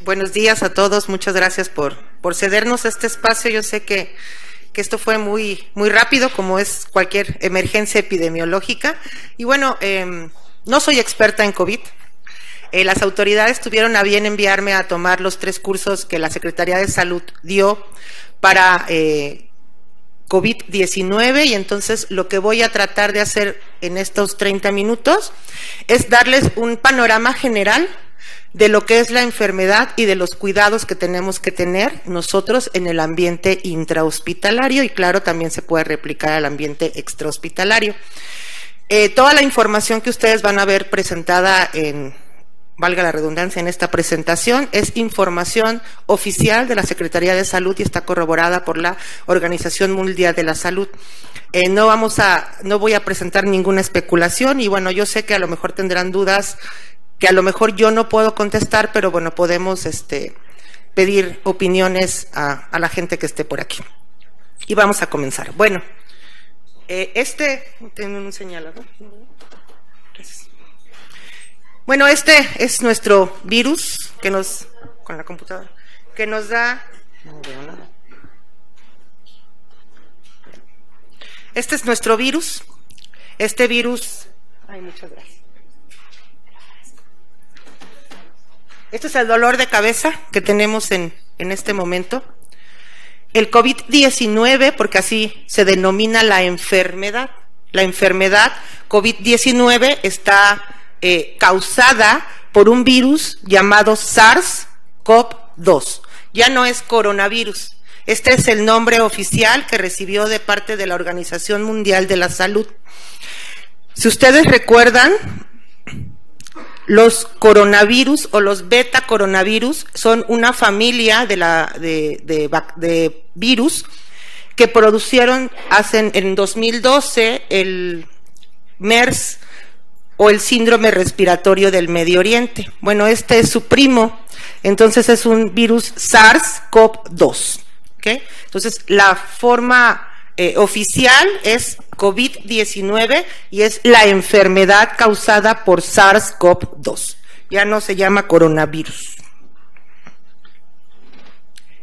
Buenos días a todos, muchas gracias por cedernos este espacio. Yo sé que esto fue muy rápido, como es cualquier emergencia epidemiológica. Y bueno, no soy experta en COVID. Las autoridades tuvieron a bien enviarme a tomar los 3 cursos que la Secretaría de Salud dio para COVID-19, y entonces lo que voy a tratar de hacer en estos 30 minutos es darles un panorama general de lo que es la enfermedad y de los cuidados que tenemos que tener nosotros en el ambiente intrahospitalario, y claro, también se puede replicar al ambiente extrahospitalario. Toda la información que ustedes van a ver presentada en, valga la redundancia, en esta presentación, es información oficial de la Secretaría de Salud y está corroborada por la Organización Mundial de la Salud. No voy a presentar ninguna especulación, y bueno, yo sé que a lo mejor tendrán dudas que a lo mejor yo no puedo contestar, pero bueno, podemos pedir opiniones a la gente que esté por aquí. Y vamos a comenzar. Bueno, tengo un señalador. Gracias. Bueno, este es nuestro virus que nos, con la computadora, que nos da, no veo nada. Este es nuestro virus. Este virus, ay, muchas gracias. Este es el dolor de cabeza que tenemos en este momento. El COVID-19, porque así se denomina la enfermedad. La enfermedad COVID-19 está causada por un virus llamado SARS-CoV-2. Ya no es coronavirus. Este es el nombre oficial que recibió de parte de la Organización Mundial de la Salud. Si ustedes recuerdan, los coronavirus o los beta coronavirus son una familia de virus que producieron en 2012 el MERS o el síndrome respiratorio del Medio Oriente. Bueno, este es su primo, entonces es un virus SARS-CoV-2. ¿Okay? Entonces, la forma oficial es COVID-19 y es la enfermedad causada por SARS-CoV-2. Ya no se llama coronavirus.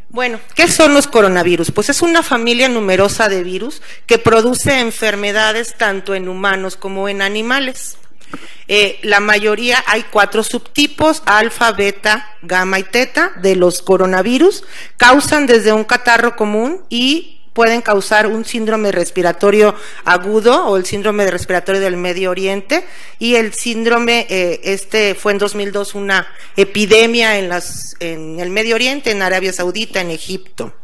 Bueno, ¿qué son los coronavirus? Pues es una familia numerosa de virus que produce enfermedades tanto en humanos como en animales. La mayoría, hay 4 subtipos, alfa, beta, gamma y teta, de los coronavirus. Causan desde un catarro común y pueden causar un síndrome respiratorio agudo o el síndrome respiratorio del Medio Oriente, y el síndrome, fue en 2002 una epidemia en el Medio Oriente, en Arabia Saudita, en Egipto.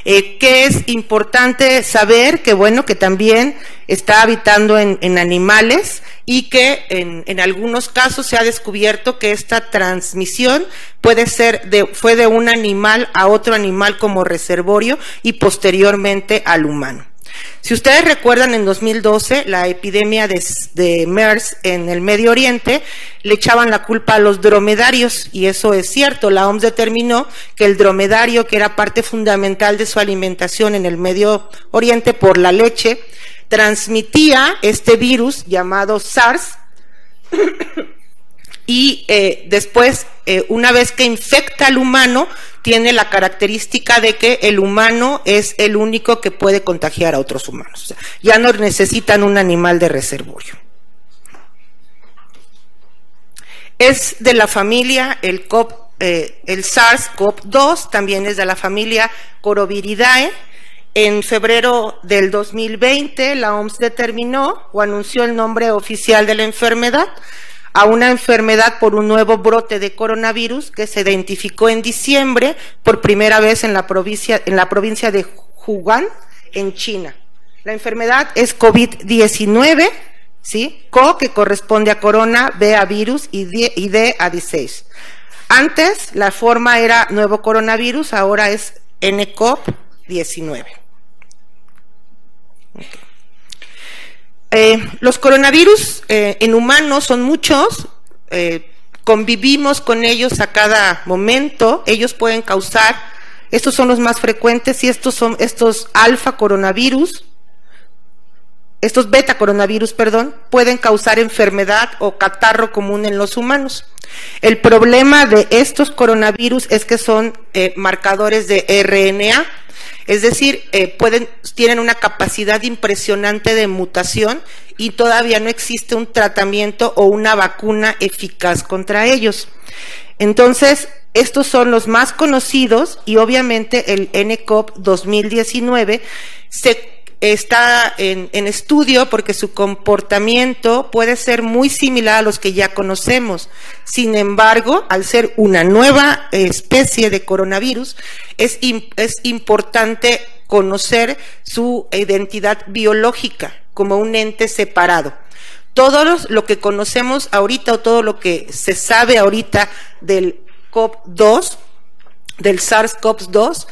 Que es importante saber que bueno, que también está habitando en animales, y que en algunos casos se ha descubierto que esta transmisión fue de un animal a otro animal como reservorio y posteriormente al humano. Si ustedes recuerdan, en 2012, la epidemia de MERS en el Medio Oriente, le echaban la culpa a los dromedarios, y eso es cierto. La OMS determinó que el dromedario, que era parte fundamental de su alimentación en el Medio Oriente por la leche, transmitía este virus llamado SARS, y después, una vez que infecta al humano, tiene la característica de que el humano es el único que puede contagiar a otros humanos. O sea, ya no necesitan un animal de reservorio. Es de la familia, el SARS-CoV-2, también es de la familia Coroviridae. En febrero del 2020, la OMS determinó o anunció el nombre oficial de la enfermedad a una enfermedad por un nuevo brote de coronavirus que se identificó en diciembre por primera vez en la provincia de Wuhan, en China. La enfermedad es COVID-19, ¿sí? CO, que corresponde a corona, B a virus y D a disease. Antes la forma era nuevo coronavirus, ahora es nCoV-19. Okay. Los coronavirus en humanos son muchos, convivimos con ellos a cada momento. Ellos pueden causar, estos son los más frecuentes, y estos son estos alfa coronavirus, estos beta coronavirus, perdón, pueden causar enfermedad o catarro común en los humanos. El problema de estos coronavirus es que son marcadores de RNA, es decir, tienen una capacidad impresionante de mutación y todavía no existe un tratamiento o una vacuna eficaz contra ellos. Entonces, estos son los más conocidos y obviamente el nCoV 2019 está en estudio porque su comportamiento puede ser muy similar a los que ya conocemos. Sin embargo, al ser una nueva especie de coronavirus, es importante conocer su identidad biológica como un ente separado. Todo lo que conocemos ahorita o todo lo que se sabe ahorita del CoV-2, del SARS-CoV-2,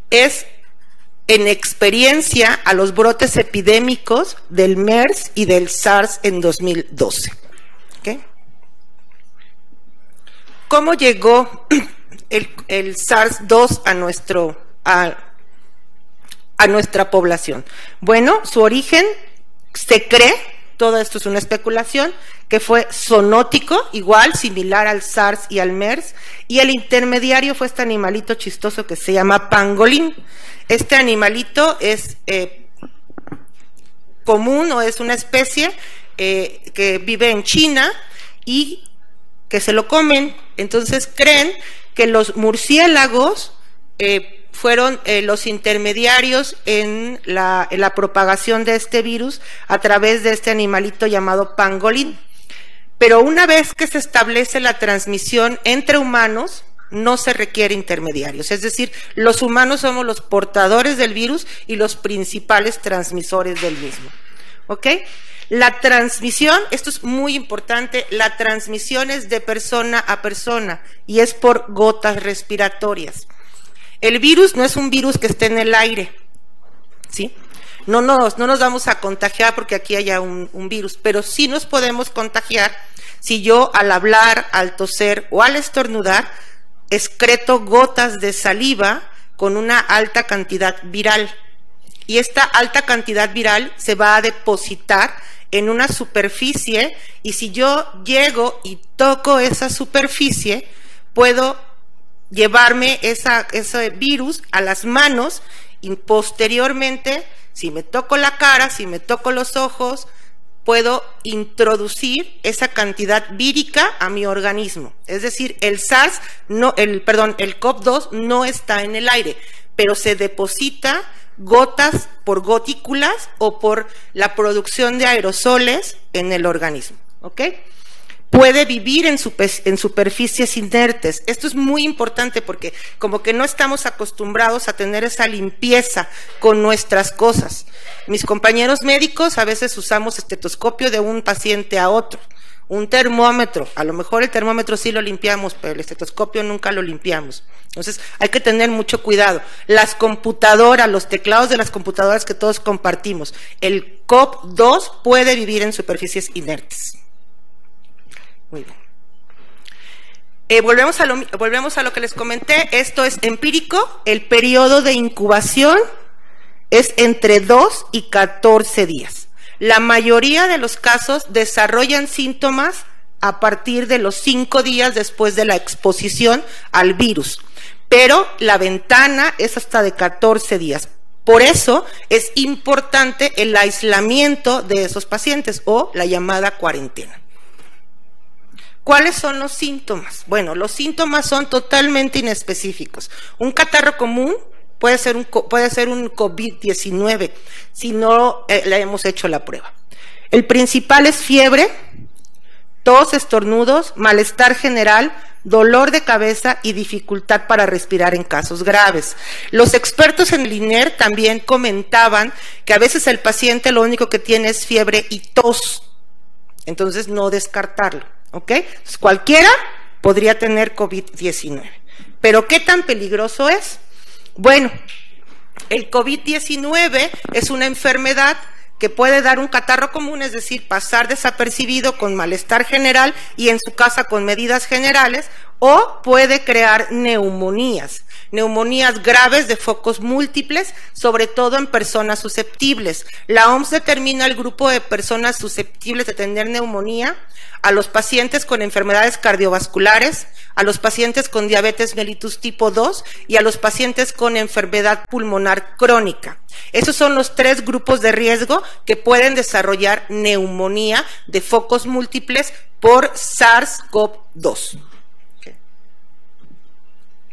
es en experiencia a los brotes epidémicos del MERS y del SARS en 2012. ¿Okay? ¿Cómo llegó el SARS-2 a nuestra población? Bueno, su origen se cree, todo esto es una especulación, que fue zoonótico, igual, similar al SARS y al MERS, y el intermediario fue este animalito chistoso que se llama pangolín. Este animalito es común o es una especie que vive en China y que se lo comen. Entonces creen que los murciélagos fueron los intermediarios en la propagación de este virus a través de este animalito llamado pangolín. Pero una vez que se establece la transmisión entre humanos, no se requiere intermediarios, es decir, los humanos somos los portadores del virus y los principales transmisores del mismo. ¿Ok? La transmisión, esto es muy importante, la transmisión es de persona a persona y es por gotas respiratorias. El virus no es un virus que esté en el aire, ¿sí? No nos vamos a contagiar porque aquí haya un virus, pero sí nos podemos contagiar si yo al hablar, al toser o al estornudar excreto gotas de saliva con una alta cantidad viral. Y esta alta cantidad viral se va a depositar en una superficie y si yo llego y toco esa superficie, puedo llevarme ese virus a las manos y posteriormente, si me toco la cara, si me toco los ojos, puedo introducir esa cantidad vírica a mi organismo. Es decir, el CoV-2 no está en el aire, pero se deposita gotas por gotículas o por la producción de aerosoles en el organismo. ¿Ok? Puede vivir en superficies inertes. Esto es muy importante porque como que no estamos acostumbrados a tener esa limpieza con nuestras cosas. Mis compañeros médicos a veces usamos estetoscopio de un paciente a otro, un termómetro, a lo mejor el termómetro sí lo limpiamos, pero el estetoscopio nunca lo limpiamos. Entonces hay que tener mucho cuidado. Las computadoras, los teclados de las computadoras que todos compartimos, el CoV-2 puede vivir en superficies inertes. Muy bien. Volvemos a lo que les comenté. Esto es empírico. El periodo de incubación es entre 2 y 14 días. La mayoría de los casos desarrollan síntomas a partir de los 5 días después de la exposición al virus, pero la ventana es hasta de 14 días. Por eso es importante el aislamiento de esos pacientes o la llamada cuarentena. ¿Cuáles son los síntomas? Bueno, los síntomas son totalmente inespecíficos. Un catarro común puede ser un COVID-19 si no le hemos hecho la prueba. El principal es fiebre, tos, estornudos, malestar general, dolor de cabeza y dificultad para respirar en casos graves. Los expertos en el INER también comentaban que a veces el paciente lo único que tiene es fiebre y tos, entonces no descartarlo. ¿Ok? Entonces, cualquiera podría tener COVID-19. ¿Pero qué tan peligroso es? Bueno, el COVID-19 es una enfermedad que puede dar un catarro común, es decir, pasar desapercibido con malestar general y en su casa con medidas generales, o puede crear neumonías. neumonías graves de focos múltiples, sobre todo en personas susceptibles. La OMS determina el grupo de personas susceptibles de tener neumonía a los pacientes con enfermedades cardiovasculares, a los pacientes con diabetes mellitus tipo 2 y a los pacientes con enfermedad pulmonar crónica. Esos son los 3 grupos de riesgo que pueden desarrollar neumonía de focos múltiples por SARS-CoV-2.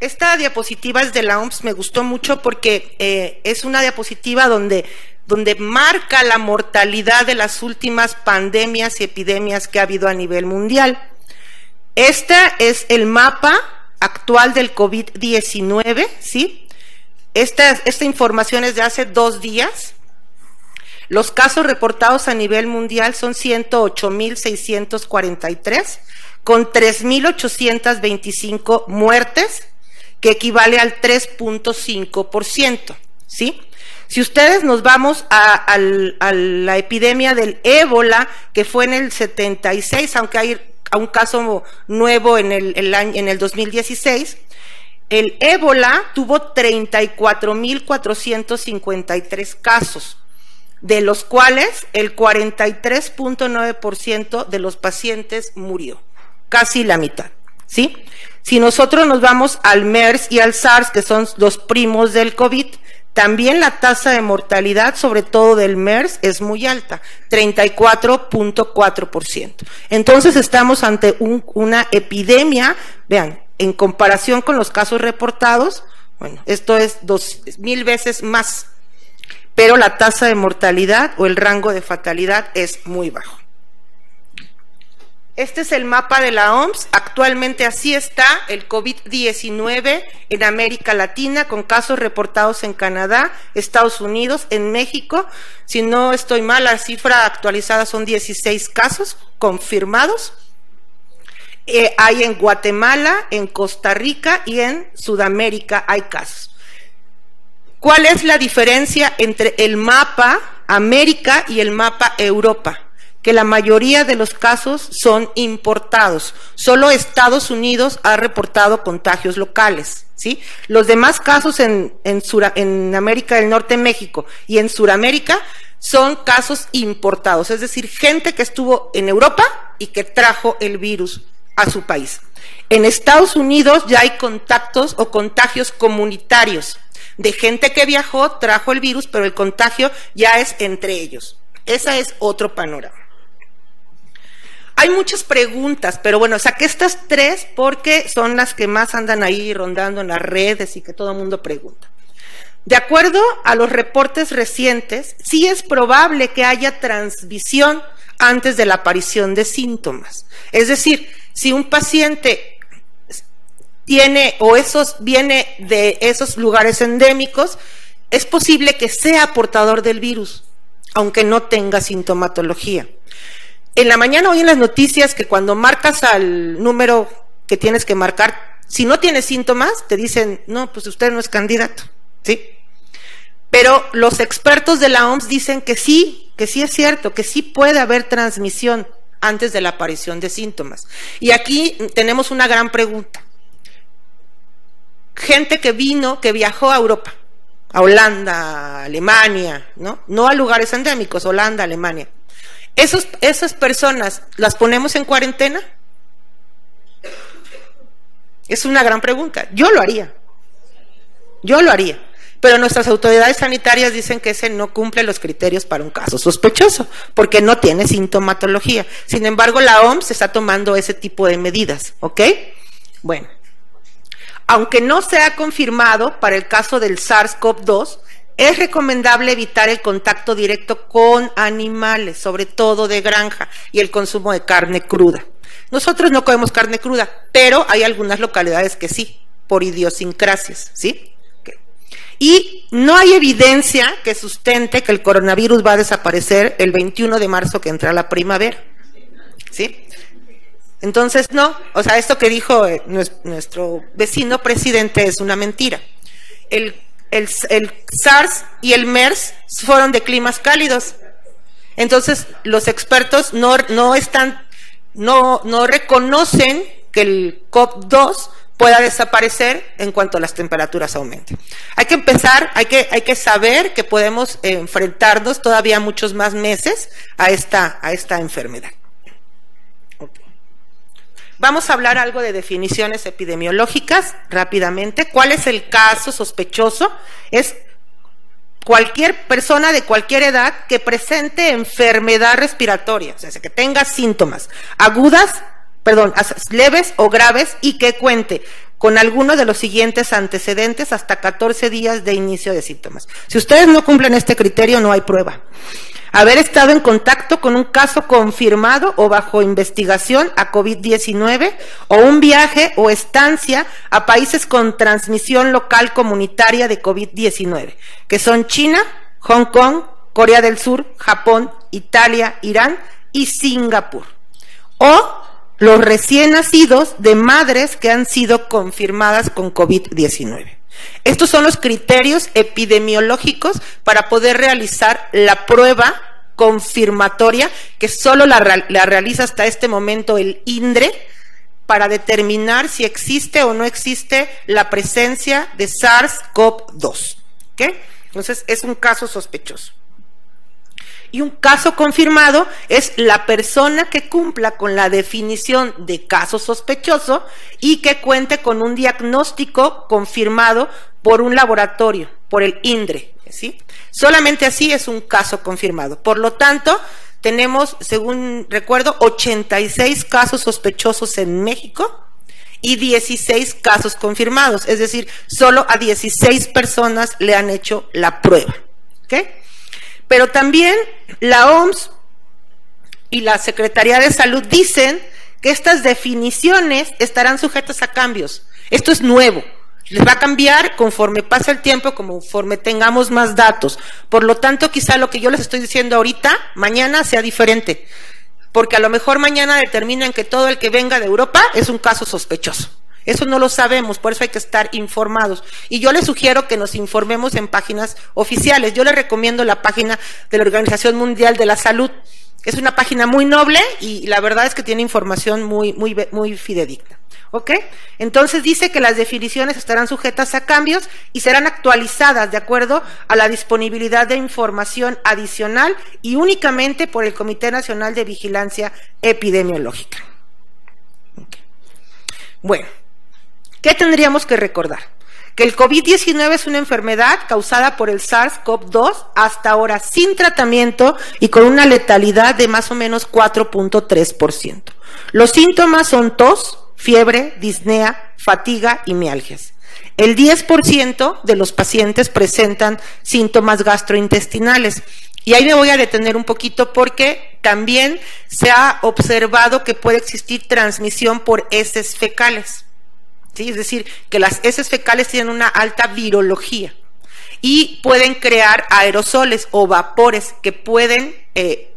Esta diapositiva es de la OMS, me gustó mucho porque es una diapositiva donde marca la mortalidad de las últimas pandemias y epidemias que ha habido a nivel mundial. Este es el mapa actual del COVID-19, ¿sí? Esta información es de hace 2 días. Los casos reportados a nivel mundial son 108.643, con 3.825 muertes, que equivale al 3.5%, ¿sí? Si ustedes nos vamos a la epidemia del ébola, que fue en el 76, aunque hay un caso nuevo en el 2016, el ébola tuvo 34.453 casos, de los cuales el 43.9% de los pacientes murió, casi la mitad, ¿sí? Si nosotros nos vamos al MERS y al SARS, que son los primos del COVID, también la tasa de mortalidad, sobre todo del MERS, es muy alta, 34.4%. Entonces estamos ante una epidemia, vean, en comparación con los casos reportados, bueno, esto es 2.000 veces más, pero la tasa de mortalidad o el rango de fatalidad es muy bajo. Este es el mapa de la OMS. Actualmente así está el COVID-19 en América Latina, con casos reportados en Canadá, Estados Unidos, en México. Si no estoy mal, la cifra actualizada son 16 casos confirmados. Hay en Guatemala, en Costa Rica y en Sudamérica hay casos. ¿Cuál es la diferencia entre el mapa América y el mapa Europa? Que la mayoría de los casos son importados. Solo Estados Unidos ha reportado contagios locales, ¿sí? Los demás casos en América del Norte, México, y en Sudamérica son casos importados, es decir, gente que estuvo en Europa y que trajo el virus a su país. En Estados Unidos ya hay contactos o contagios comunitarios de gente que viajó, trajo el virus, pero el contagio ya es entre ellos. Ese es otro panorama. Hay muchas preguntas, pero bueno, saqué estas 3 porque son las que más andan ahí rondando en las redes y que todo el mundo pregunta. De acuerdo a los reportes recientes, sí es probable que haya transmisión antes de la aparición de síntomas. Es decir, si un paciente tiene viene de esos lugares endémicos, es posible que sea portador del virus, aunque no tenga sintomatología. En la mañana oí en las noticias que cuando marcas al número que tienes que marcar, si no tienes síntomas, te dicen, no, pues usted no es candidato, ¿sí? Pero los expertos de la OMS dicen que sí es cierto, que sí puede haber transmisión antes de la aparición de síntomas. Y aquí tenemos una gran pregunta. Gente que viajó a Europa, a Holanda, a Alemania, no a lugares endémicos, Holanda, Alemania. ¿Esas personas las ponemos en cuarentena? Es una gran pregunta. Yo lo haría, pero nuestras autoridades sanitarias dicen que ese no cumple los criterios para un caso sospechoso, porque no tiene sintomatología. Sin embargo, la OMS está tomando ese tipo de medidas, ¿ok? Bueno, aunque no se ha confirmado para el caso del SARS-CoV-2, es recomendable evitar el contacto directo con animales, sobre todo de granja, y el consumo de carne cruda. Nosotros no comemos carne cruda, pero hay algunas localidades que sí, por idiosincrasias, ¿sí? Okay. Y no hay evidencia que sustente que el coronavirus va a desaparecer el 21 de marzo que entra la primavera, ¿sí? Entonces, no, o sea, esto que dijo nuestro vecino presidente es una mentira. El SARS y el MERS fueron de climas cálidos. Entonces, los expertos no reconocen que el CoV-2 pueda desaparecer en cuanto las temperaturas aumenten. Hay que saber que podemos enfrentarnos todavía muchos más meses a esta enfermedad. Okay. Vamos a hablar algo de definiciones epidemiológicas rápidamente. ¿Cuál es el caso sospechoso? Es cualquier persona de cualquier edad que presente enfermedad respiratoria, o sea, que tenga síntomas leves o graves y que cuente con alguno de los siguientes antecedentes hasta 14 días de inicio de síntomas. Si ustedes no cumplen este criterio, no hay prueba. Haber estado en contacto con un caso confirmado o bajo investigación a COVID-19 o un viaje o estancia a países con transmisión local comunitaria de COVID-19, que son China, Hong Kong, Corea del Sur, Japón, Italia, Irán y Singapur. O los recién nacidos de madres que han sido confirmadas con COVID-19. Estos son los criterios epidemiológicos para poder realizar la prueba confirmatoria que solo la realiza hasta este momento el INDRE para determinar si existe o no existe la presencia de SARS-CoV-2. ¿Okay? Entonces es un caso sospechoso. Y un caso confirmado es la persona que cumpla con la definición de caso sospechoso y que cuente con un diagnóstico confirmado por un laboratorio, por el INDRE, ¿sí? Solamente así es un caso confirmado. Por lo tanto, tenemos, según recuerdo, 86 casos sospechosos en México y 16 casos confirmados. Es decir, solo a 16 personas le han hecho la prueba. ¿Ok? Pero también la OMS y la Secretaría de Salud dicen que estas definiciones estarán sujetas a cambios. Esto es nuevo. Les va a cambiar conforme pasa el tiempo, conforme tengamos más datos. Por lo tanto, quizá lo que yo les estoy diciendo ahorita, mañana sea diferente. Porque a lo mejor mañana determinan que todo el que venga de Europa es un caso sospechoso. Eso no lo sabemos, por eso hay que estar informados. Y yo les sugiero que nos informemos en páginas oficiales. Yo les recomiendo la página de la Organización Mundial de la Salud. Es una página muy noble y la verdad es que tiene información muy fidedigna. ¿Ok? Entonces dice que las definiciones estarán sujetas a cambios y serán actualizadas de acuerdo a la disponibilidad de información adicional y únicamente por el Comité Nacional de Vigilancia Epidemiológica. Okay. Bueno, ¿qué tendríamos que recordar? Que el COVID-19 es una enfermedad causada por el SARS-CoV-2 hasta ahora sin tratamiento y con una letalidad de más o menos 4.3%. Los síntomas son tos, fiebre, disnea, fatiga y mialgias. El 10% de los pacientes presentan síntomas gastrointestinales. Y ahí me voy a detener un poquito porque también se ha observado que puede existir transmisión por heces fecales. ¿Sí? Es decir, que las heces fecales tienen una alta virología y pueden crear aerosoles o vapores que pueden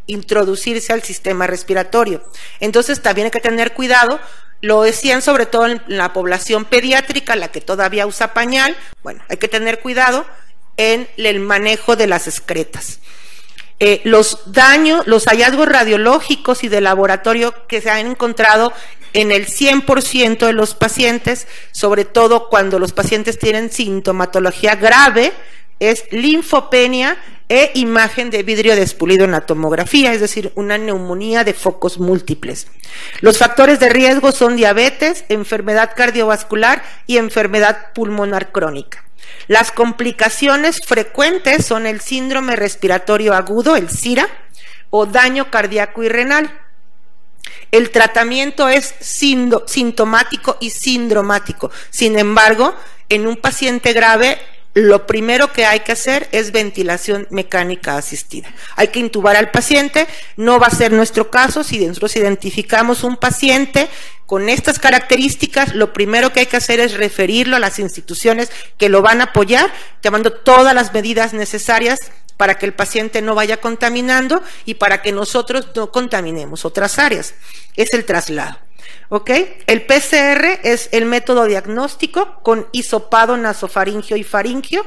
introducirse al sistema respiratorio. Entonces también hay que tener cuidado. Lo decían sobre todo en la población pediátrica, la que todavía usa pañal. Bueno, hay que tener cuidado en el manejo de las excretas. Los hallazgos radiológicos y de laboratorio que se han encontrado en el 100% de los pacientes, sobre todo cuando los pacientes tienen sintomatología grave, es linfopenia e imagen de vidrio despulido en la tomografía, es decir, una neumonía de focos múltiples. Los factores de riesgo son diabetes, enfermedad cardiovascular y enfermedad pulmonar crónica. Las complicaciones frecuentes son el síndrome respiratorio agudo, el SIRA, o daño cardíaco y renal. El tratamiento es sintomático y sindromático. Sin embargo, en un paciente grave, lo primero que hay que hacer es ventilación mecánica asistida. Hay que intubar al paciente, no va a ser nuestro caso. Si nosotros identificamos un paciente con estas características, lo primero que hay que hacer es referirlo a las instituciones que lo van a apoyar, tomando todas las medidas necesarias para que el paciente no vaya contaminando y para que nosotros no contaminemos otras áreas. Es el traslado. ¿Ok? El PCR es el método diagnóstico con hisopado nasofaringio y faringio.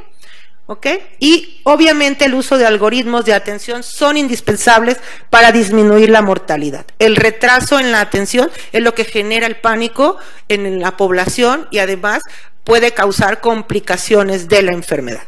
¿ok? Y obviamente el uso de algoritmos de atención son indispensables para disminuir la mortalidad. El retraso en la atención es lo que genera el pánico en la población y además puede causar complicaciones de la enfermedad.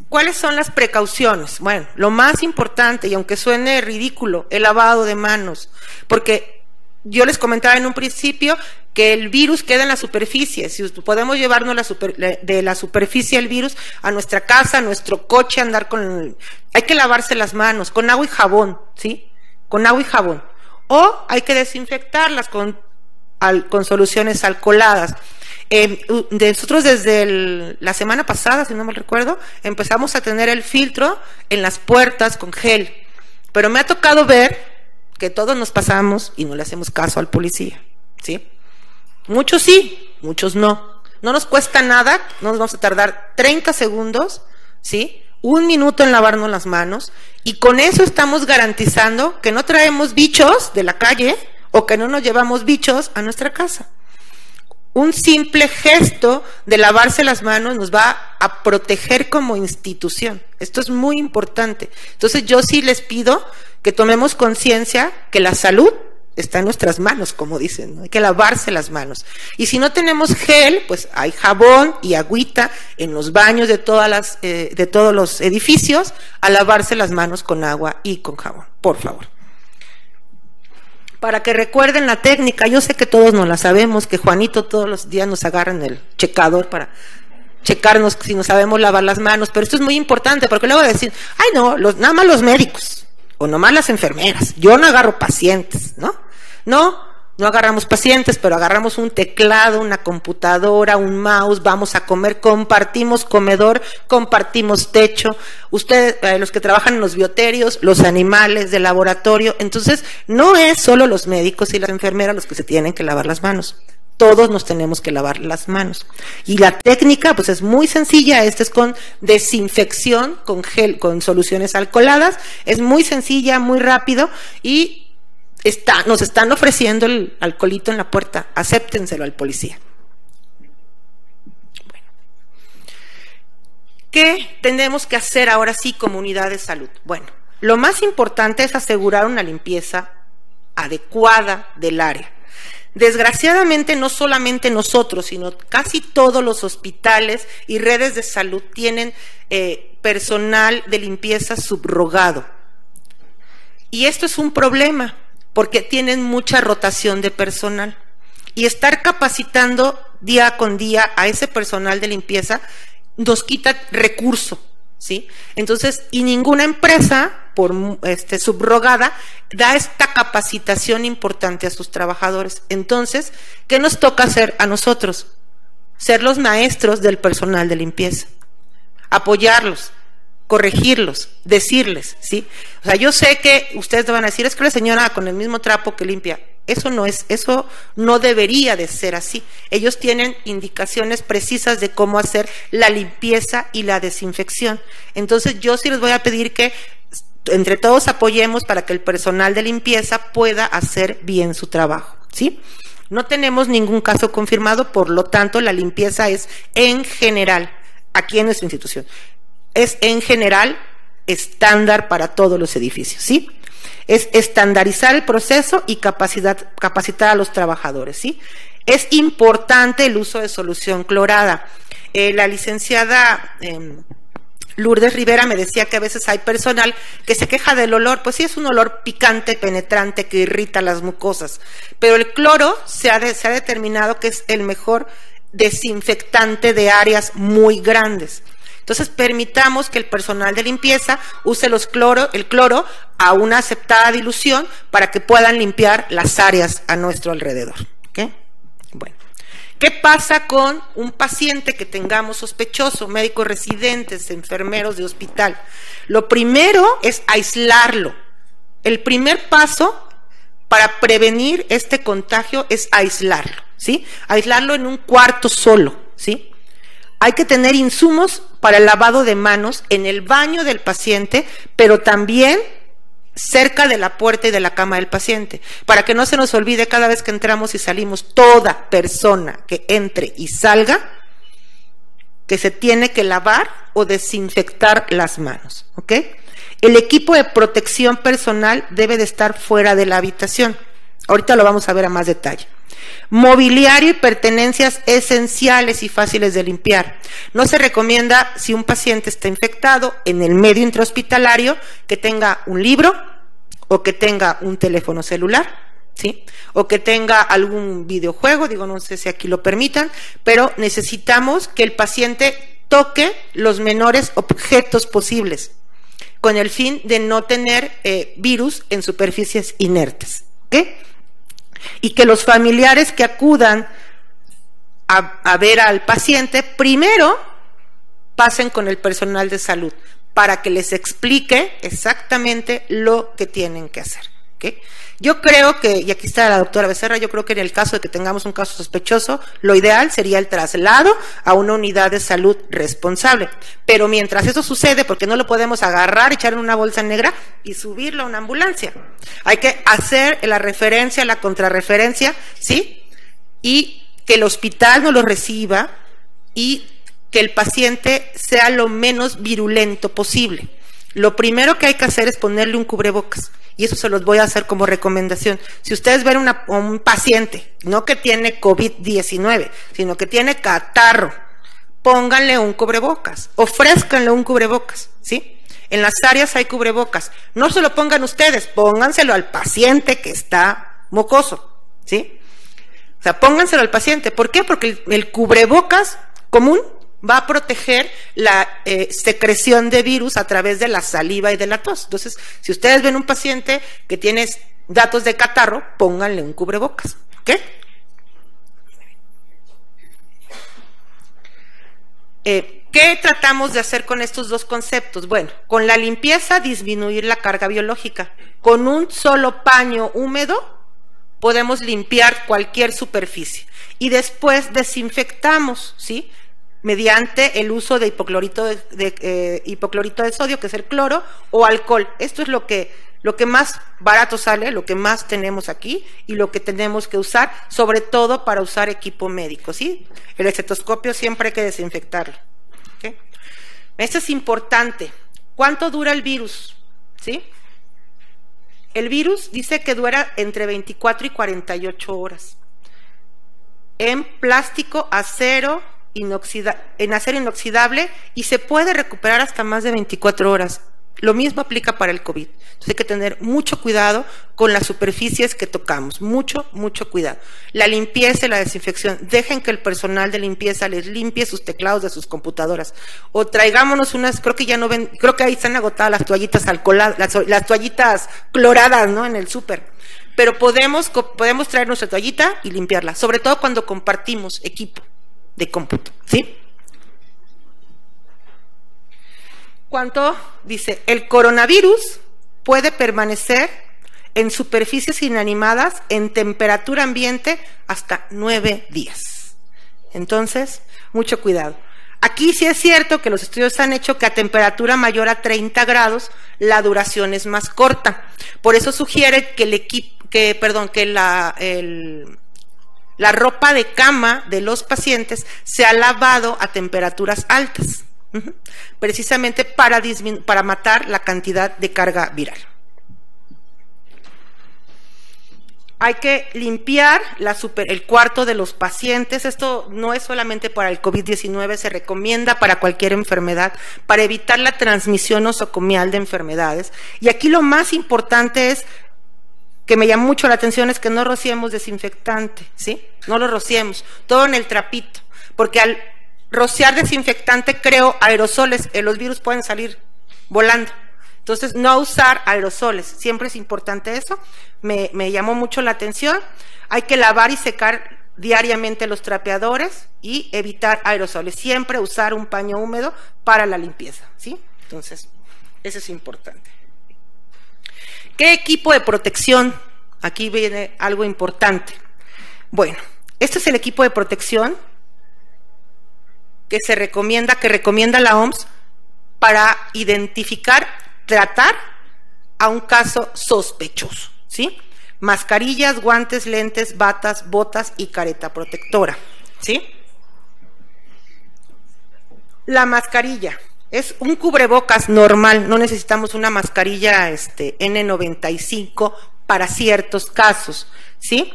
¿Cuáles son las precauciones? Bueno, lo más importante, y aunque suene ridículo, el lavado de manos, porque yo les comentaba en un principio que el virus queda en la superficie. Si podemos llevarnos de la superficie el virus a nuestra casa, a nuestro coche, andar con... Hay que lavarse las manos con agua y jabón, ¿sí? Con agua y jabón. O hay que desinfectarlas con soluciones alcoholadas. Nosotros desde la semana pasada, si no me recuerdo, empezamos a tener el filtro en las puertas con gel. Pero me ha tocado ver que todos nos pasamos y no le hacemos caso al policía, ¿sí? Muchos sí, muchos no. No nos cuesta nada, no nos vamos a tardar 30 segundos, ¿sí? 1 minuto en lavarnos las manos y con eso estamos garantizando que no traemos bichos de la calle o que no nos llevamos bichos a nuestra casa. Un simple gesto de lavarse las manos nos va a proteger como institución. Esto es muy importante. Entonces yo sí les pido que tomemos conciencia que la salud está en nuestras manos, como dicen, ¿no? Hay que lavarse las manos. Y si no tenemos gel, pues hay jabón y agüita en los baños de todos los edificios, a lavarse las manos con agua y con jabón, por favor. Para que recuerden la técnica, yo sé que todos no la sabemos, que Juanito todos los días nos agarra en el checador para checarnos si no sabemos lavar las manos, pero esto es muy importante porque luego decir, ay no, nada más los médicos o nomás las enfermeras, yo no agarro pacientes, ¿no? No agarramos pacientes, pero agarramos un teclado, una computadora, un mouse, vamos a comer, compartimos comedor, compartimos techo, ustedes, los que trabajan en los bioterios, los animales de laboratorio, entonces no es solo los médicos y las enfermeras los que se tienen que lavar las manos. Todos nos tenemos que lavar las manos. Y la técnica, pues es muy sencilla, esta es con desinfección, con gel, con soluciones alcoholadas, es muy sencilla, muy rápido y nos están ofreciendo el alcoholito en la puerta, acéptenselo al policía. Bueno. ¿Qué tenemos que hacer ahora sí, comunidad de salud? Bueno, lo más importante es asegurar una limpieza adecuada del área. Desgraciadamente, no solamente nosotros, sino casi todos los hospitales y redes de salud tienen personal de limpieza subrogado. Y esto es un problema, porque tienen mucha rotación de personal. Y estar capacitando día con día a ese personal de limpieza nos quita recurso, ¿sí? Entonces, y ninguna empresa subrogada da esta capacitación importante a sus trabajadores. Entonces, ¿qué nos toca hacer a nosotros? Ser los maestros del personal de limpieza, apoyarlos, corregirlos, decirles, ¿sí? O sea, yo sé que ustedes van a decir, es que la señora con el mismo trapo que limpia. Eso no debería de ser así. Ellos tienen indicaciones precisas de cómo hacer la limpieza y la desinfección. Entonces yo sí les voy a pedir que entre todos apoyemos para que el personal de limpieza pueda hacer bien su trabajo, ¿sí? No tenemos ningún caso confirmado, por lo tanto la limpieza es en general, aquí en nuestra institución. Es en general estándar para todos los edificios, ¿sí? Es estandarizar el proceso y capacitar a los trabajadores, ¿sí? Es importante el uso de solución clorada. La licenciada Lourdes Rivera me decía que a veces hay personal que se queja del olor, pues sí es un olor picante, penetrante, que irrita las mucosas, pero el cloro se ha determinado que es el mejor desinfectante de áreas muy grandes. Entonces permitamos que el personal de limpieza use el cloro a una aceptada dilución para que puedan limpiar las áreas a nuestro alrededor. ¿Okay? Bueno, ¿qué pasa con un paciente que tengamos sospechoso? Médicos residentes, enfermeros de hospital. Lo primero es aislarlo. El primer paso para prevenir este contagio es aislarlo, ¿sí? Aislarlo en un cuarto solo, ¿sí? Hay que tener insumos para el lavado de manos en el baño del paciente, pero también cerca de la puerta y de la cama del paciente, para que no se nos olvide cada vez que entramos y salimos, toda persona que entre y salga que se tiene que lavar o desinfectar las manos, ¿ok? El equipo de protección personal debe de estar fuera de la habitación. Ahorita lo vamos a ver a más detalle. Mobiliario y pertenencias esenciales y fáciles de limpiar. No se recomienda, si un paciente está infectado, en el medio intrahospitalario, que tenga un libro o que tenga un teléfono celular, ¿sí? O que tenga algún videojuego, digo, no sé si aquí lo permitan, pero necesitamos que el paciente toque los menores objetos posibles, con el fin de no tener virus en superficies inertes, ¿ok? Y que los familiares que acudan a ver al paciente, primero pasen con el personal de salud, para que les explique exactamente lo que tienen que hacer, ¿ok? Yo creo que, y aquí está la doctora Becerra, yo creo que en el caso de que tengamos un caso sospechoso, lo ideal sería el traslado a una unidad de salud responsable. Pero mientras eso sucede, porque no lo podemos agarrar, echar en una bolsa negra y subirlo a una ambulancia. Hay que hacer la referencia, la contrarreferencia, ¿sí? Y que el hospital no lo reciba y que el paciente sea lo menos virulento posible. Lo primero que hay que hacer es ponerle un cubrebocas. Y eso se los voy a hacer como recomendación. Si ustedes ven un paciente, no que tiene COVID-19, sino que tiene catarro, pónganle un cubrebocas, ofrézcanle un cubrebocas, ¿sí? En las áreas hay cubrebocas. No se lo pongan ustedes, pónganselo al paciente que está mocoso, ¿sí? O sea, pónganselo al paciente. ¿Por qué? Porque el cubrebocas común va a proteger la secreción de virus a través de la saliva y de la tos. Entonces, si ustedes ven un paciente que tiene datos de catarro, pónganle un cubrebocas, ¿ok? ¿Qué tratamos de hacer con estos dos conceptos? Bueno, con la limpieza disminuir la carga biológica. Con un solo paño húmedo podemos limpiar cualquier superficie. Y después desinfectamos, ¿sí? Mediante el uso de hipoclorito de sodio, que es el cloro, o alcohol. Esto es lo que más barato sale, lo que más tenemos aquí y lo que tenemos que usar, sobre todo para usar equipo médico, ¿sí? El estetoscopio siempre hay que desinfectarlo, ¿okay? Esto es importante. ¿Cuánto dura el virus? ¿Sí? El virus dice que dura entre 24 y 48 horas. En plástico, acero inoxidable, y se puede recuperar hasta más de 24 horas. Lo mismo aplica para el COVID. Entonces hay que tener mucho cuidado con las superficies que tocamos, mucho cuidado. La limpieza y la desinfección, dejen que el personal de limpieza les limpie sus teclados de sus computadoras, o traigámonos unas, creo que ya no ven, creo que ahí están agotadas las toallitas alcoholadas, las toallitas cloradas, ¿no? En el súper. Pero podemos traer nuestra toallita y limpiarla, sobre todo cuando compartimos equipo de cómputo, ¿sí? ¿Cuánto? Dice, el coronavirus puede permanecer en superficies inanimadas en temperatura ambiente hasta 9 días. Entonces, mucho cuidado. Aquí sí es cierto que los estudios han hecho que a temperatura mayor a 30 grados la duración es más corta. Por eso sugiere que la ropa de cama de los pacientes se ha lavado a temperaturas altas, precisamente para matar la cantidad de carga viral. Hay que limpiar el cuarto de los pacientes. Esto no es solamente para el COVID-19, se recomienda para cualquier enfermedad, para evitar la transmisión nosocomial de enfermedades. Y aquí lo más importante es, que me llama mucho la atención, es que no rociemos desinfectante, ¿sí? No lo rociemos, todo en el trapito, porque al rociar desinfectante creo aerosoles, los virus pueden salir volando. Entonces, no usar aerosoles, siempre es importante eso, me llamó mucho la atención. Hay que lavar y secar diariamente los trapeadores y evitar aerosoles, siempre usar un paño húmedo para la limpieza, ¿sí? Entonces, eso es importante. ¿Qué equipo de protección? Aquí viene algo importante. Bueno, este es el equipo de protección que recomienda la OMS para identificar, tratar a un caso sospechoso, ¿sí? Mascarillas, guantes, lentes, batas, botas y careta protectora, ¿sí? La mascarilla. Es un cubrebocas normal, no necesitamos una mascarilla N95 para ciertos casos, ¿sí?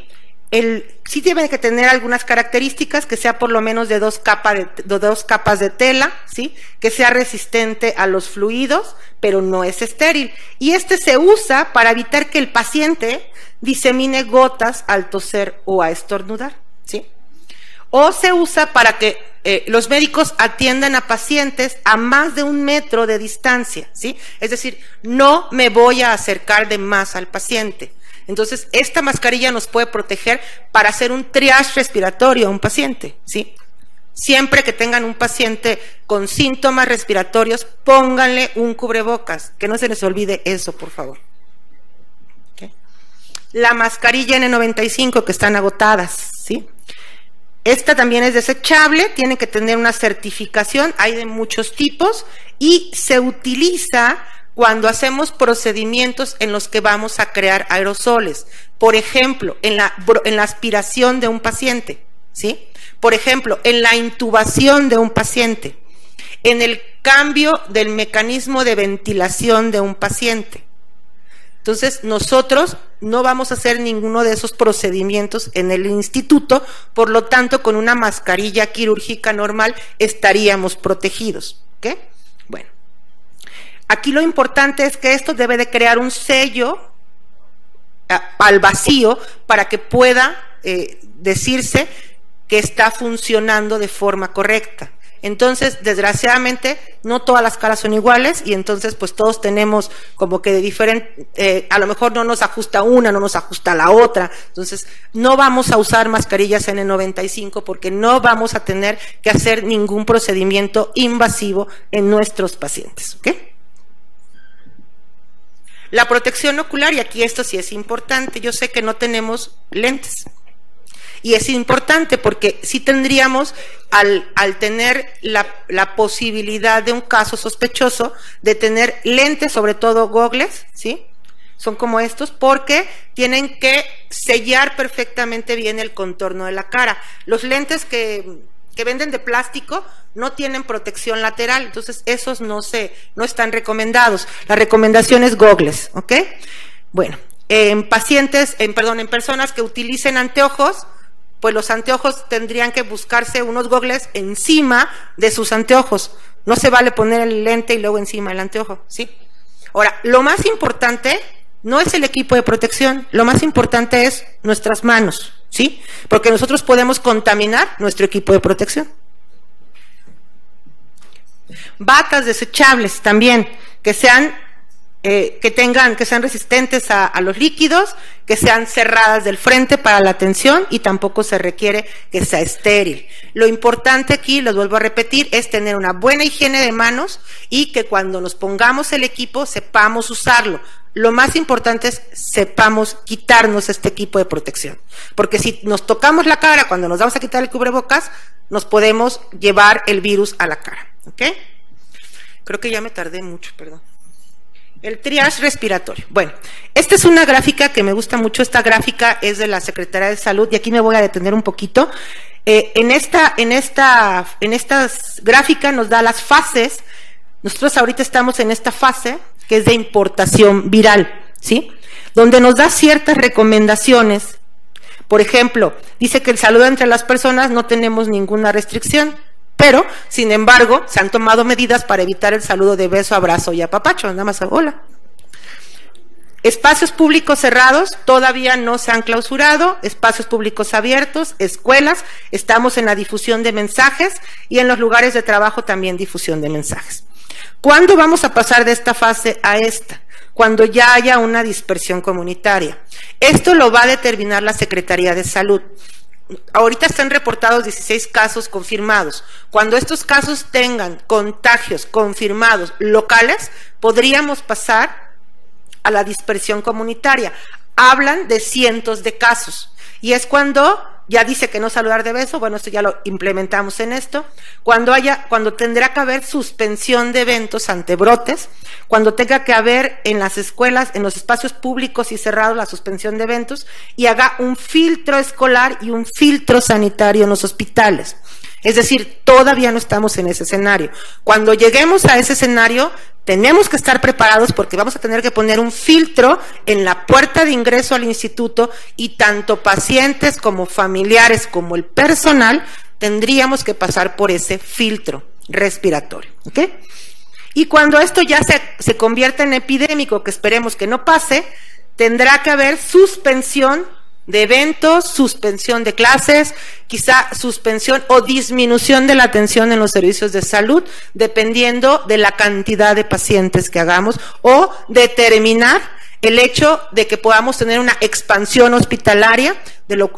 Sí tiene que tener algunas características, que sea por lo menos de dos capas de tela, ¿sí? Que sea resistente a los fluidos, pero no es estéril. Y se usa para evitar que el paciente disemine gotas al toser o a estornudar, ¿sí? O se usa para que los médicos atiendan a pacientes a más de 1 metro de distancia, ¿sí? Es decir, no me voy a acercar de más al paciente. Entonces, esta mascarilla nos puede proteger para hacer un triage respiratorio a un paciente, ¿sí? Siempre que tengan un paciente con síntomas respiratorios, pónganle un cubrebocas, que no se les olvide eso, por favor. ¿Okay? La mascarilla N95, que están agotadas, ¿sí? Esta también es desechable, tiene que tener una certificación, hay de muchos tipos, y se utiliza cuando hacemos procedimientos en los que vamos a crear aerosoles. Por ejemplo, en la aspiración de un paciente, ¿sí? Por ejemplo, en la intubación de un paciente, en el cambio del mecanismo de ventilación de un paciente. Entonces, nosotros no vamos a hacer ninguno de esos procedimientos en el instituto, por lo tanto, con una mascarilla quirúrgica normal estaríamos protegidos, ¿ok? Bueno, aquí lo importante es que esto debe de crear un sello al vacío para que pueda decirse que está funcionando de forma correcta. Entonces, desgraciadamente, no todas las caras son iguales y entonces pues todos tenemos como que de diferente, a lo mejor no nos ajusta una, no nos ajusta la otra. Entonces, no vamos a usar mascarillas N95 porque no vamos a tener que hacer ningún procedimiento invasivo en nuestros pacientes, ¿ok? La protección ocular, y aquí esto sí es importante, yo sé que no tenemos lentes. Y es importante porque sí tendríamos, al tener la posibilidad de un caso sospechoso, de tener lentes, sobre todo gogles, ¿sí? Son como estos, porque tienen que sellar perfectamente bien el contorno de la cara. Los lentes que venden de plástico no tienen protección lateral, entonces esos no están recomendados. La recomendación es gogles, ¿ok? Bueno, en personas que utilicen anteojos, pues los anteojos tendrían que buscarse unos gogles encima de sus anteojos. No se vale poner el lente y luego encima el anteojo, ¿sí? Ahora, lo más importante no es el equipo de protección, lo más importante es nuestras manos, ¿sí? Porque nosotros podemos contaminar nuestro equipo de protección. Batas desechables también, que sean resistentes a los líquidos, que sean cerradas del frente para la tensión y tampoco se requiere que sea estéril. Lo importante aquí, les vuelvo a repetir, es tener una buena higiene de manos y que cuando nos pongamos el equipo sepamos usarlo. Lo más importante es sepamos quitarnos este equipo de protección, porque si nos tocamos la cara cuando nos vamos a quitar el cubrebocas, nos podemos llevar el virus a la cara, ¿ok? Creo que ya me tardé mucho, perdón. El triage respiratorio. Bueno, esta es una gráfica que me gusta mucho. Esta gráfica es de la Secretaría de Salud y aquí me voy a detener un poquito. En esta gráfica nos da las fases. Nosotros ahorita estamos en esta fase que es de importación viral, ¿sí? Donde nos da ciertas recomendaciones. Por ejemplo, dice que el saludo entre las personas no tenemos ninguna restricción. Pero, sin embargo, se han tomado medidas para evitar el saludo de beso, abrazo y apapacho, nada más hola. Espacios públicos cerrados todavía no se han clausurado, espacios públicos abiertos, escuelas, estamos en la difusión de mensajes y en los lugares de trabajo también difusión de mensajes. ¿Cuándo vamos a pasar de esta fase a esta? Cuando ya haya una dispersión comunitaria. Esto lo va a determinar la Secretaría de Salud. Ahorita están reportados 16 casos confirmados. Cuando estos casos tengan contagios confirmados locales, podríamos pasar a la dispersión comunitaria. Hablan de cientos de casos. Y es cuando ya dice que no saludar de beso, bueno, esto ya lo implementamos en esto, cuando tendrá que haber suspensión de eventos ante brotes, cuando tenga que haber en las escuelas, en los espacios públicos y cerrados la suspensión de eventos y haga un filtro escolar y un filtro sanitario en los hospitales. Es decir, todavía no estamos en ese escenario. Cuando lleguemos a ese escenario, tenemos que estar preparados porque vamos a tener que poner un filtro en la puerta de ingreso al instituto y tanto pacientes como familiares como el personal tendríamos que pasar por ese filtro respiratorio. ¿Ok? Y cuando esto ya se convierta en epidémico, que esperemos que no pase, tendrá que haber suspensión de eventos, suspensión de clases, quizá suspensión o disminución de la atención en los servicios de salud, dependiendo de la cantidad de pacientes que hagamos, o determinar el hecho de que podamos tener una expansión hospitalaria,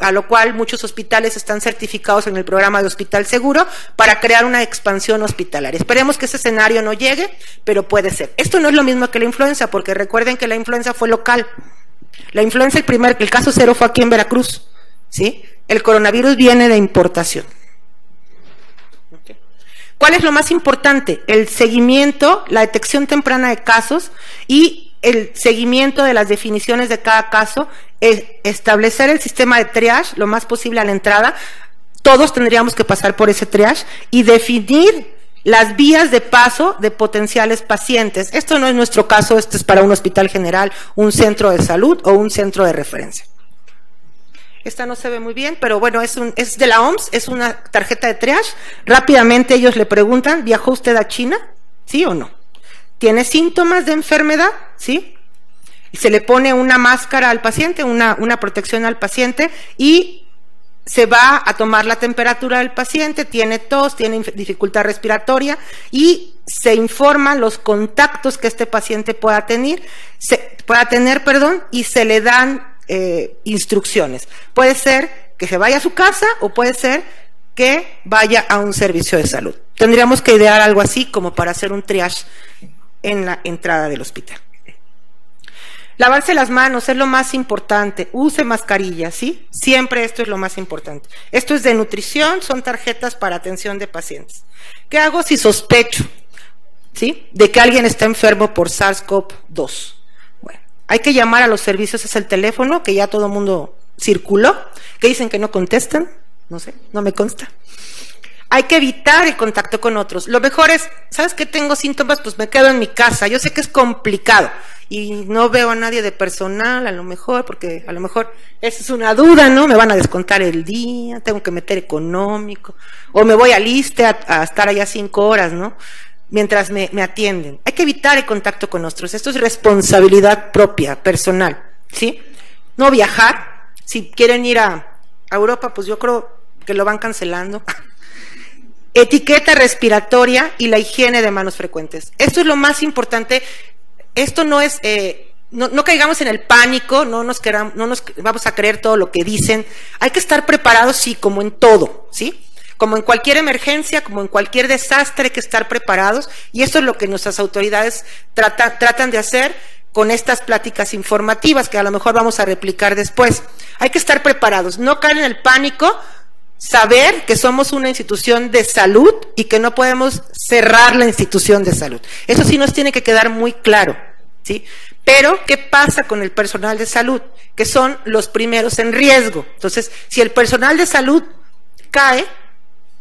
a lo cual muchos hospitales están certificados en el programa de Hospital Seguro para crear una expansión hospitalaria. Esperemos que ese escenario no llegue, pero puede ser. Esto no es lo mismo que la influenza, porque recuerden que la influenza fue local. La influenza, el caso cero fue aquí en Veracruz, ¿sí? El coronavirus viene de importación. Okay. ¿Cuál es lo más importante? El seguimiento, la detección temprana de casos y el seguimiento de las definiciones de cada caso, establecer el sistema de triage lo más posible a la entrada. Todos tendríamos que pasar por ese triage y definir las vías de paso de potenciales pacientes. Esto no es nuestro caso, esto es para un hospital general, un centro de salud o un centro de referencia. Esta no se ve muy bien, pero bueno, es de la OMS, es una tarjeta de triage. Rápidamente ellos le preguntan, ¿viajó usted a China? ¿Sí o no? ¿Tiene síntomas de enfermedad? ¿Sí? Y se le pone una máscara al paciente, una protección al paciente y se va a tomar la temperatura del paciente, tiene tos, tiene dificultad respiratoria y se informan los contactos que este paciente pueda tener, y se le dan instrucciones. Puede ser que se vaya a su casa o puede ser que vaya a un servicio de salud. Tendríamos que idear algo así como para hacer un triage en la entrada del hospital. Lavarse las manos es lo más importante. Use mascarilla, ¿sí? Siempre esto es lo más importante. Esto es de nutrición, son tarjetas para atención de pacientes. ¿Qué hago si sospecho, ¿sí?, de que alguien está enfermo por SARS-CoV-2? Bueno, hay que llamar a los servicios, es el teléfono que ya todo el mundo circuló, que dicen que no contestan, no sé, no me consta. Hay que evitar el contacto con otros. Lo mejor es, ¿sabes qué? Tengo síntomas, pues me quedo en mi casa. Yo sé que es complicado y no veo a nadie de personal, a lo mejor, porque a lo mejor esa es una duda, ¿no? Me van a descontar el día, tengo que meter económico, o me voy al ISSSTE a estar allá 5 horas, ¿no?, mientras me atienden. Hay que evitar el contacto con otros. Esto es responsabilidad propia, personal, ¿sí? No viajar. Si quieren ir a Europa, pues yo creo que lo van cancelando. Etiqueta respiratoria y la higiene de manos frecuentes. Esto es lo más importante. Esto no es, no caigamos en el pánico, no nos vamos a creer todo lo que dicen. Hay que estar preparados, sí, como en todo, ¿sí? Como en cualquier emergencia, como en cualquier desastre, hay que estar preparados. Y esto es lo que nuestras autoridades tratan de hacer con estas pláticas informativas, que a lo mejor vamos a replicar después. Hay que estar preparados, no caer en el pánico. Saber que somos una institución de salud y que no podemos cerrar la institución de salud. Eso sí nos tiene que quedar muy claro, ¿sí? Pero, ¿qué pasa con el personal de salud? Que son los primeros en riesgo. Entonces, si el personal de salud cae,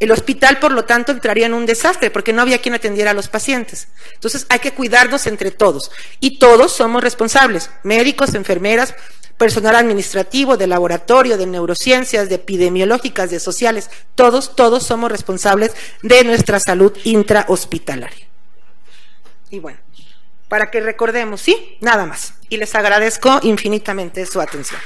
el hospital, por lo tanto, entraría en un desastre porque no había quien atendiera a los pacientes. Entonces, hay que cuidarnos entre todos. Y todos somos responsables, médicos, enfermeras, personal administrativo, de laboratorio, de neurociencias, de epidemiológicas, de sociales, todos somos responsables de nuestra salud intrahospitalaria. Y bueno, para que recordemos, ¿sí? Nada más. Y les agradezco infinitamente su atención.